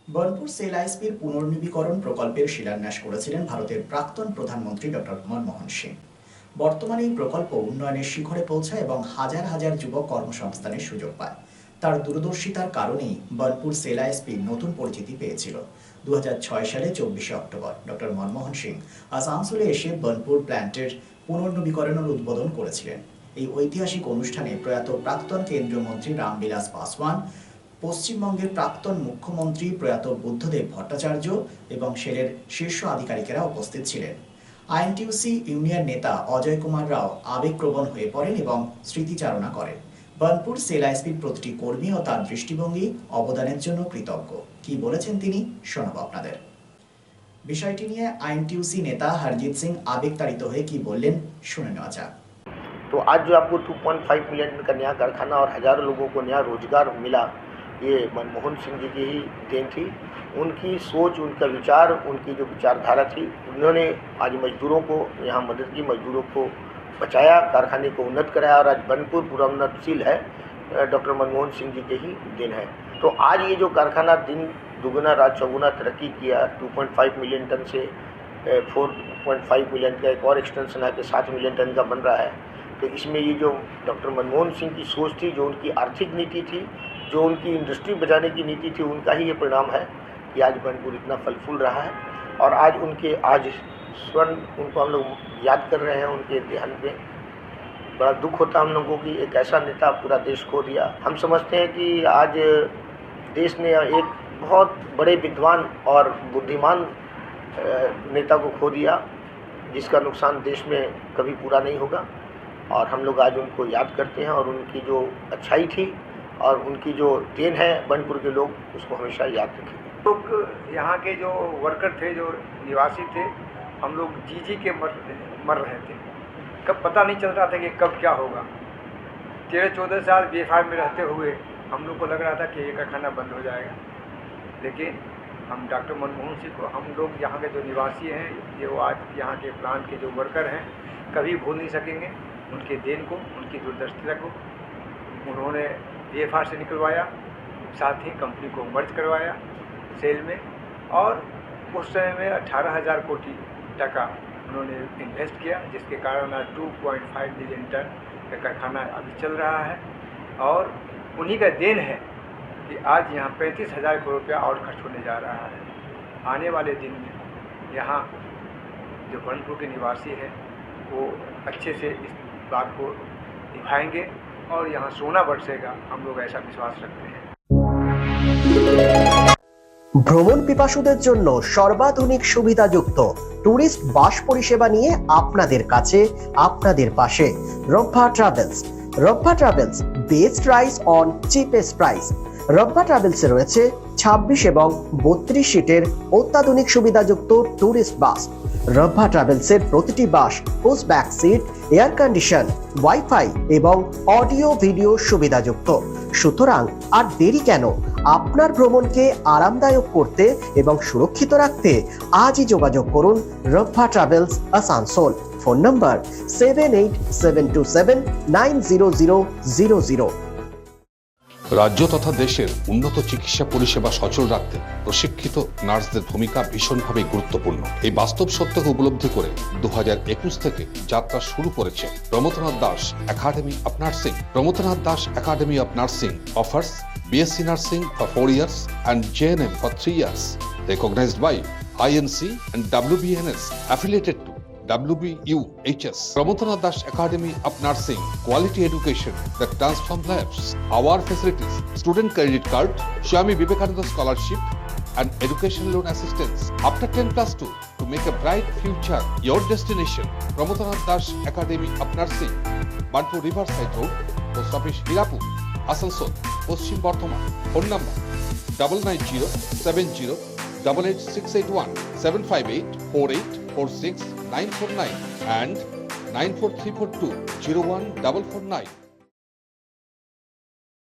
Banpur sell আইএসপির পুনর্নবীকরণ প্রকল্পের শিলান্যাস করেছিলেন ভারতের প্রাক্তন প্রধানমন্ত্রী ডক্টর মনমোহন সিং। বর্তমানে এই প্রকল্প উন্নয়নের শিখরে পৌঁছায় এবং হাজার হাজার যুবক কর্মসংস্থানের সুযোগ পায়। তার দূরদর্শিতার কারণেই বনপুর সেল আইএসপি নতুন পরিচিতি পেয়েছিল। 2006 সালে 24শে অক্টোবর ডক্টর মনমোহন সিং আসানসোলে এসে বনপুর প্ল্যান্টের পুনর্নবীকরণের উদ্বোধন করেছিলেন। এই ঐতিহাসিক অনুষ্ঠানে প্রয়াত প্রাক্তন কেন্দ্রীয় মন্ত্রী রামবিলাস পাসওয়ান, পশ্চিমবঙ্গের প্রাক্তন মুখ্যমন্ত্রী প্রয়াত বুদ্ধদেব ভট্টাচার্য এবং সেলের শীর্ষ আধিকারিকেরা উপস্থিত ছিলেন। আইএনটিইউসি ইউনিয়ন নেতা অজয় কুমার রাও আবেগপ্রবণ হয়ে পড়েন এবং স্মৃতিচারণা করেন। বনপুর সেল আইএসপির প্রতিটি কর্মী ও তার দৃষ্টিভঙ্গি অবদানের জন্য কৃতজ্ঞ। কি বলেছেন তিনি, শোনাব আপনাদের। বিষয়টি নিয়ে আইএনটিইউসি নেতা হরজিৎ সিং আবেগতাড়িত হয়ে কি বললেন শুনে নেওয়া যাক। तो आज जो आपको 2.5 मिलियन का नया कारखाना और हज़ारों लोगों को नया रोजगार मिला, ये मनमोहन सिंह जी की ही देन थी। उनकी सोच, उनका विचार, उनकी जो विचारधारा थी, उन्होंने आज मजदूरों को यहाँ मदद की, मजदूरों को बचाया, कारखाने को उन्नत कराया और आज बनपुर पूरा उन्नतशील है, डॉक्टर मनमोहन सिंह जी के ही दिन है। तो आज ये जो कारखाना दिन दुगुना रात चौगुना तरक्की किया, 2.5 मिलियन टन से 4.5 मिलियन का एक और एक्सटेंशन है कि 7 मिलियन टन का बन रहा है। तो इसमें ये जो डॉक्टर मनमोहन सिंह की सोच थी, जो उनकी आर्थिक नीति थी, जो उनकी इंडस्ट्री बचाने की नीति थी, उनका ही ये परिणाम है कि आज बनपुर इतना फल फूल रहा है। और आज स्वर्ण उनको हम लोग याद कर रहे हैं। उनके देहांत पे बड़ा दुख होता है हम लोगों की, एक ऐसा नेता पूरा देश खो दिया। हम समझते हैं कि आज देश ने एक बहुत बड़े विद्वान और बुद्धिमान नेता को खो दिया, जिसका नुकसान देश में कभी पूरा नहीं होगा। और हम लोग आज उनको याद करते हैं और उनकी जो अच्छाई थी और उनकी जो देन है, बनपुर के लोग उसको हमेशा याद रखेंगे। लोग यहाँ के जो वर्कर थे, जो निवासी थे, हम लोग जी के मर रहे थे। कब पता नहीं चल रहा था कि कब क्या होगा। 13-14 साल बीएफआर में रहते हुए हम लोग को लग रहा था कि ये कारखाना बंद हो जाएगा, लेकिन हम डॉक्टर मनमोहन सिंह को, हम लोग यहाँ के जो निवासी हैं, जो आज यहाँ के प्लांट के जो वर्कर हैं, कभी भूल नहीं सकेंगे उनके देन को, उनकी दूरदर्शिता को। उन्होंने बीएफआर से निकलवाया, साथ ही कंपनी को मर्ज करवाया सेल में, और उस समय में 18,000 कोटि टका उन्होंने इन्वेस्ट किया, जिसके कारण आज 2.5 मिलियन टन का कारखाना अभी चल रहा है। और उन्हीं का देन है कि आज यहाँ 35,000 करोड़ रुपया और खर्च होने जा रहा है। आने वाले दिन में यहाँ जो बनपुर के निवासी हैं वो अच्छे से इस बात को निभाएंगे और यहाँ सोना बरसेगा, हम लोग ऐसा विश्वास रखते हैं। ভ্রমণ পিপাসুদের জন্য সর্বাধুনিক সুবিধাযুক্ত ট্যুরিস্ট বাস পরিষেবা নিয়ে আপনাদের কাছে, আপনাদের পাশে Rabba travels. Rabba travels, best price on cheapest price. Rabba ট্রাভেলসে রয়েছে 26 এবং 32 সিটের অত্যাধুনিক সুবিধাযুক্ত ট্যুরিস্ট বাস। রব্বা ট্রাভেলসের প্রতিটি bus push back seat, air condition, wifi এবং অডিও ভিডিও সুবিধাযুক্ত। সুতরাং আর দেরি কেন? আপনার ভ্রমণকে আরামদায়ক করতে এবং সুরক্ষিত রাখতে আজই যোগাযোগ করুন রব্বা ট্রাভেলস, আসানসোল। ফোন নম্বর 7872790000। রাজ্য তথা দেশের উন্নত চিকিৎসা পরিষেবা সচল রাখতে প্রশিক্ষিত নার্সদের ভূমিকা ভীষণভাবে গুরুত্বপূর্ণ। এই বাস্তব সত্যকে উপলব্ধি করে 2021 থেকে যাত্রা শুরু করেছে Pramathanath Das academy of nursing. Pramathanath Das academy of nursing offers BSc Nursing for 4 years and JNM for 3 years, recognized by INC and WBNS, affiliated to WBUHS. Pramodanath Das Academy of Nursing, quality education that transforms lives. Our facilities: student credit card, Swami Vivekananda scholarship, and education loan assistance. After 10+2, to make a bright future your destination. Pramodanath Das Academy of Nursing, Banpur Riverside Road, Post Office Hirapur, Asansol, Paschim Bardhaman. Phone number 9907088681, 7584846 949 and 94342 01449.